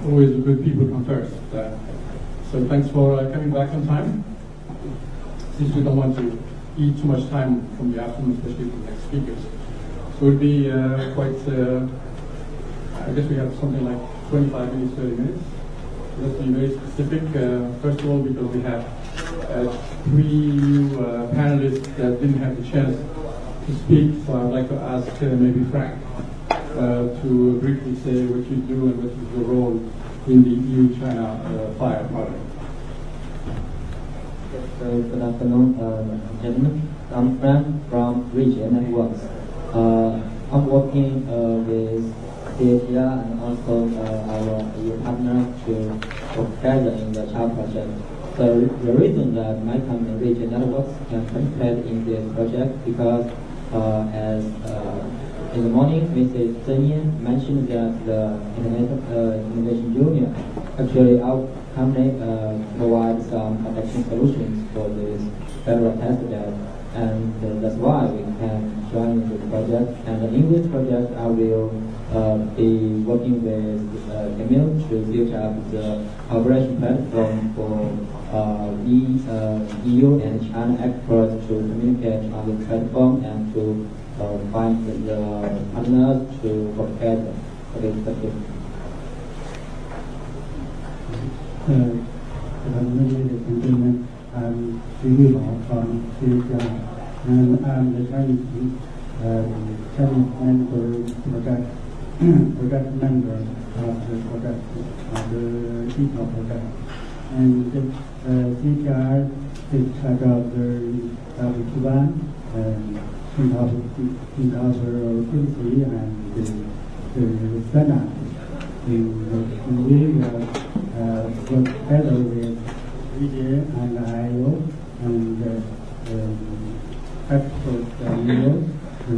always the good people come first. So thanks for coming back on time. Since we don't want to eat too much time from the afternoon, especially for the next speakers. So it would be quite, I guess we have something like 25 minutes, 30 minutes. Let's be very specific. First of all, because we have 3 new panelists that didn't have the chance to speak, so I would like to ask maybe Frank to briefly say what you do and what is your role in the EU-China fire project. So good afternoon, gentlemen. I'm Frank from Region Networks. I'm working with CATR and also our EU partner to work together in the child project. So the reason that my company Region Networks can participate in this project because as in the morning, Mrs. Zheng Yan mentioned that the Innovation Union, actually our company provides some protection solutions for this federal test bed, and that's why we can join this project. And in this project, I will be working with Camille to build up the operation platform for EU and China experts to communicate on the platform and to find the partners to work together for this project. Ladies and gentlemen, I'm Xu Lao from CATR, and I'm the Chinese project member of the project, of the digital project. And CATR is charge of the WT1 interoperability and the standard. We work together with VJ and IO and expert leaders to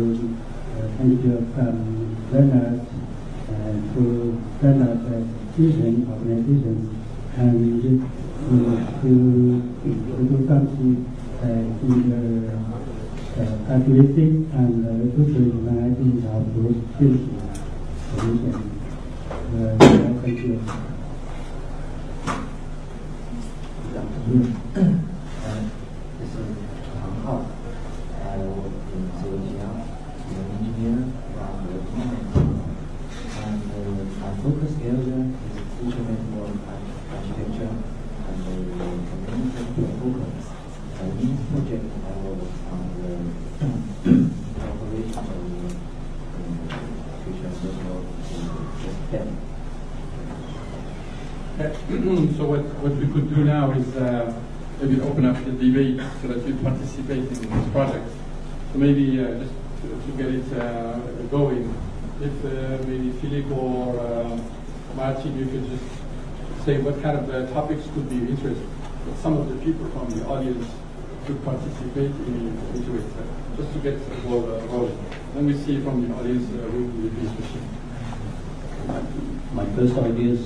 contribute learners to learners teaching organizations and to do something in the characteristics and future of those solutions. Thank you. This is Hang Hao. I work in CATR, I'm an engineer from the Thematic, and my focus area is feature network architecture and the community programs. In this project, I work on the operation of the feature network system. So what we could do now is maybe open up the debate so that you participate in this project. So maybe just to get it going, if maybe Philippe or Martin, you could just say what kind of topics could be of interest that some of the people from the audience could participate into it, just to get the ball rolling. Then we see from the audience who will be interested. My first ideas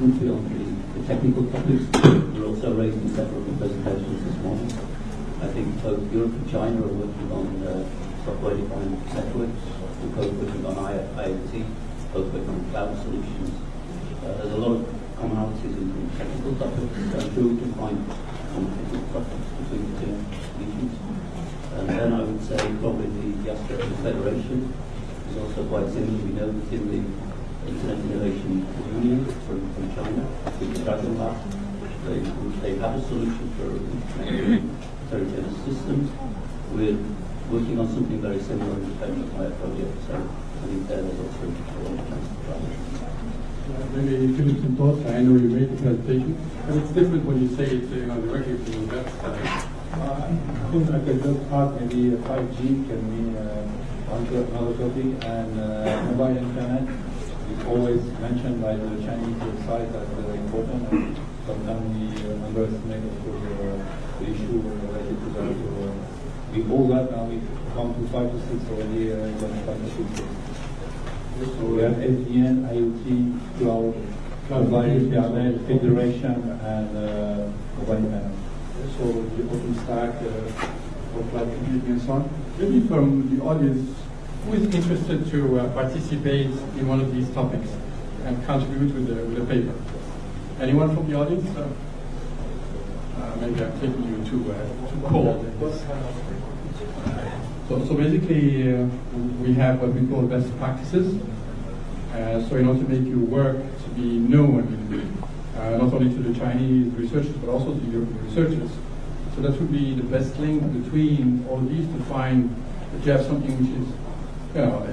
would be on the technical topics. We're also raised in several presentations this morning. I think both Europe and China are working on software-defined networks. We're both working on IoT, both working on cloud solutions. There's a lot of commonalities in technical topics. I'm sure we can find technical topics between the two regions. And then I would say probably the aspect of federation is also quite similar. We know that in the Internet Innovation Union from China, with the Dragon Lab, they have a solution for heterogeneous systems. We're working on something very similar in the Federal Fire project, so I think there's also a lot of chance to try. Maybe Philip, some thoughts. I know you made the presentation, but it's different when you say it directly from the website. I think I could just add maybe 5G can be another topic, and mobile internet is always mentioned by the Chinese side as very important, and sometimes we underestimate the issue related to that. We all that now we come to 5 to 6 already in 5 to 6. So we have SDN, IoT, cloud, mobile internet, federation, and mobile internet. So the OpenStack, or cloud computing and so on. Maybe from the audience, who is interested to participate in one of these topics? and contribute with the paper. Anyone from the audience? Maybe I'm taking you to cold. So basically, we have what we call best practices. So in order to make your work to be known, not only to the Chinese researchers, but also to European researchers. So that would be the best link between all these to find that you have something which is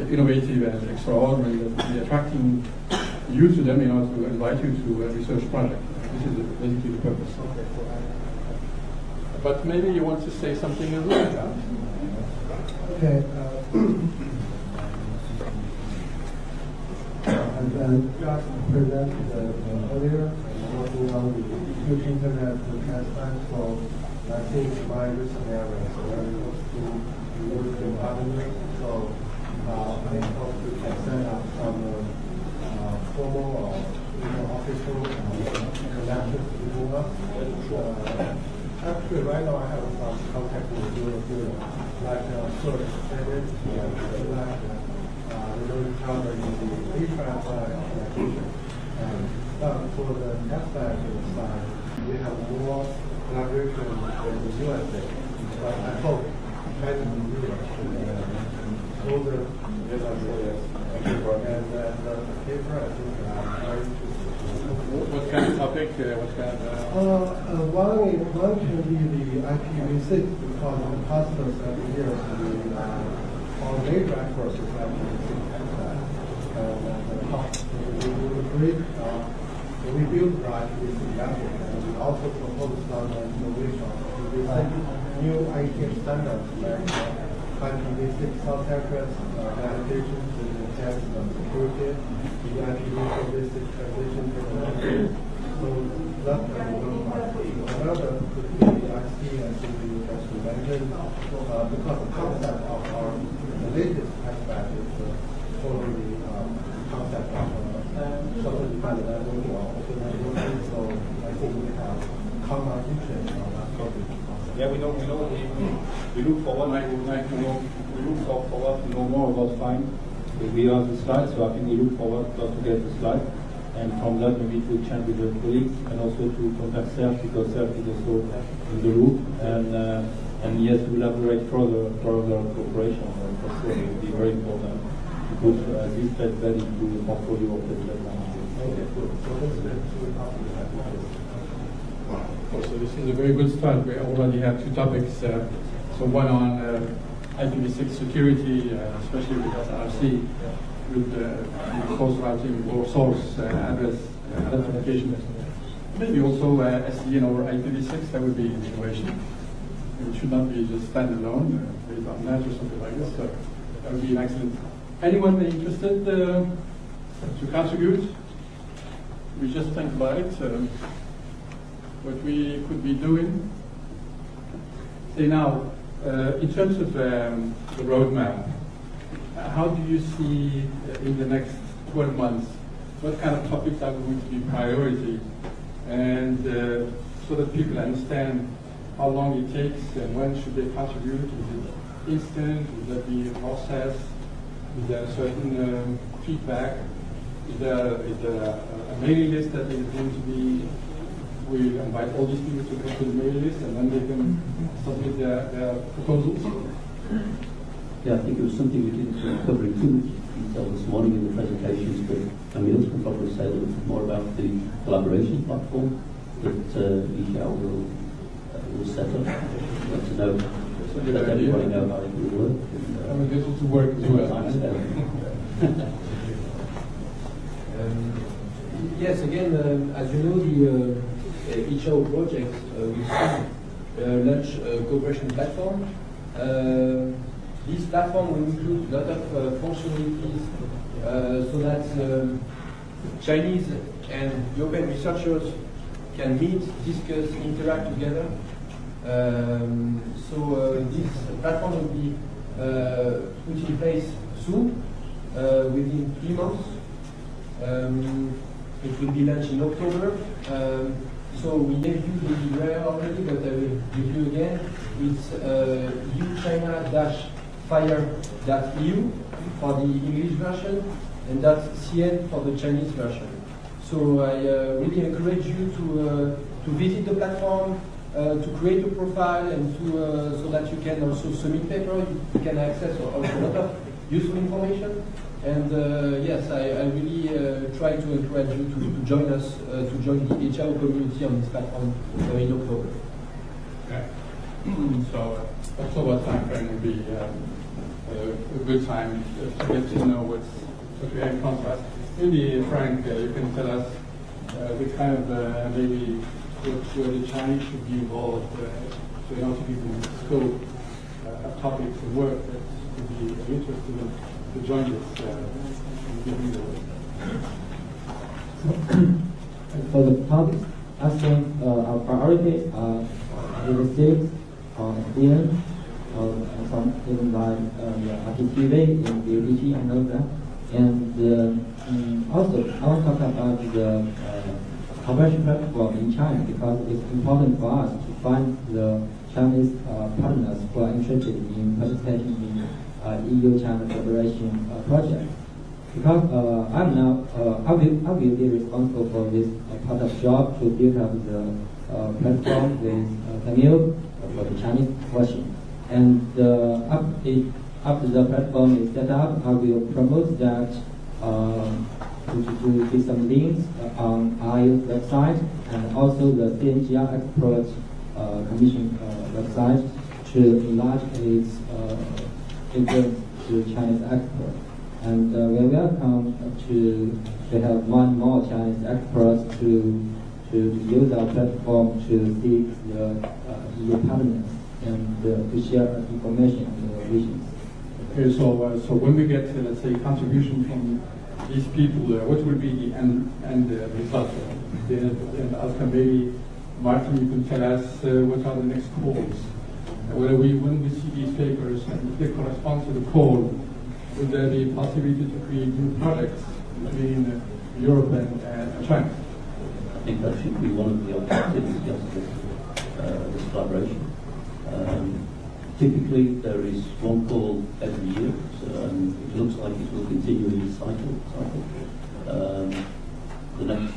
innovative and extraordinary that will be attracting you to them in order to invite you to a research project. This is basically the purpose. But maybe you want to say something as well, yeah? Okay. As Josh presented earlier, working on the huge internet transplant, so I think my recent area is very close to the European Parliament. So I hope we can set up some formal or official connections between us. Actually, right now I have some contact with European, like search credit, we don't cover in the e-transplant application. But for the transplant side, we have more collaboration with the USA. But I hope China and Europe should closer with us. And the paper, I think, very interesting. What kind of topic? What kind of? One can be the IPv6 because the customers every year all major efforts is IPv6 we built the IPv6 network and we also proposed some innovation of new IT standards like IPv6 salt address applications to enhance the security, the IPv6 transition technology. So that another could be IC as you mentioned, because the concept of our latest aspect is following the concept of software-defined networking or open networking. So I think we have common interest on that topic. Yeah, we know. We look forward to know more about FIND. We have the slides, so I think we look forward to get the slide. And from that, maybe to chat with the colleagues and also to contact Serge because Serge is also in the loop. And yes, to elaborate further cooperation. That's what will be very important to put this test bed into the portfolio of the development. Okay, good. So this is So this is a very good start. We already have two topics. So one on IPv6 security, especially with SRC, with source routing or source address identification. Maybe also SDN over IPv6, that would be an innovation. It should not be just standalone based on NAT or something like this. So that would be an excellent. Anyone interested to contribute? We just think about it. What we could be doing. Say now, in terms of the roadmap, how do you see in the next 12 months, what kind of topics are going to be priority? And so that people understand how long it takes and when should they contribute? Is it instant? Would that be a process? Is there a certain feedback? Is there a mailing list that is going to be? We invite all these people to go to the mailing list and then they can submit their proposals. Yeah, I think it was something we didn't cover in too much detail this morning in the presentations, but Camille can probably say a little bit more about the collaboration platform that Michel will set up. To know, let everybody know how it will work. This will work as well. Yes, again, as you know, the HO project will launch a cooperation platform. This platform will include a lot of functionalities so that Chinese and European researchers can meet, discuss, interact together. So this platform will be put in place soon, within 3 months. It will be launched in October. So we gave you the URL already, but I will give you again. It's uchina-fire.eu for the English version, and that's CN for the Chinese version. So I really encourage you to visit the platform, to create a profile, and so that you can also submit paper. You can access also a lot of useful information. And yes, I really try to encourage you to join us, to join the HRO community on this platform in October. Okay. So October timeframe would be a good time to get to know what we have in front of us. Maybe, Frank, you can tell us the kind of maybe where the Chinese should be involved to give them scope of topics of work that would be interested in to join this and give me the For the topics, I think our priorities are linguistics, experience, something like RTV in biology and all that. And also, I want to talk about the cooperation platform in China because it's important for us to find the Chinese partners who are interested in participating in EU-China cooperation project. Because I will be responsible for this part of job to build up the platform with Tamil for the Chinese version. And after the platform is set up, I will promote that to give some links on our website and also the CNGR Expert Commission website to enlarge its influence to Chinese experts. And we are welcome to have more and more Chinese experts to use our platform to seek the EU partners and to share information and visions. Okay, so when we get, let's say, contribution from these people, what will be the end result? The outcome, maybe, Martin, you can tell us what are the next calls. When we see these papers and if they correspond to the call, would there be a possibility to create new projects between Europe and China? I think that should be one of the objectives of this collaboration. Typically, there is one call every year, so it looks like it will continue in this cycle. The next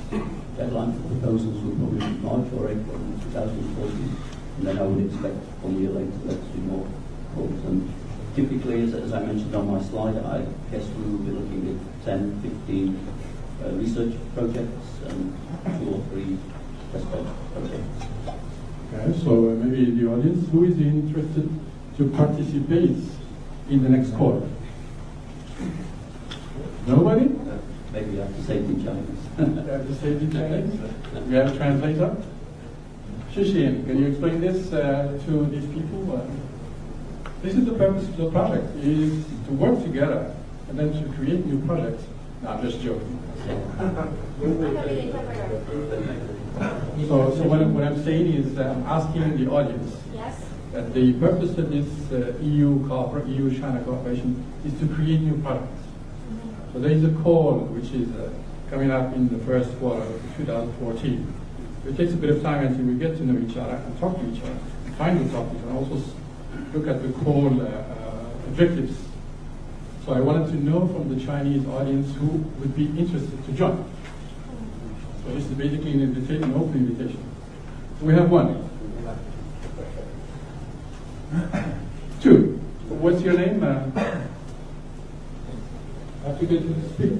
deadline for proposals will probably be March or April 2014, and then I would expect 1 year later let's do more calls. And typically, as I mentioned on my slide, I guess we will be looking at 10, 15 research projects and 2 or 3 test bed projects. Okay, so maybe the audience, who is interested to participate in the next call? Nobody? Maybe I have to say it in Chinese. You have to say it in Chinese? We have a translator? Shixin, can you explain this to these people? This is the purpose of the project, is to work together and then to create new projects. No, I'm just joking. So what I'm saying is I'm asking the audience that the purpose of this EU-China cooperation is to create new products. So there is a call which is coming up in the first quarter of 2014. It takes a bit of time until we get to know each other and talk to each other, find new topics, and also look at the call objectives. So I wanted to know from the Chinese audience who would be interested to join. So this is basically an invitation, an open invitation. So we have 1. 2. What's your name? Have to get to speak.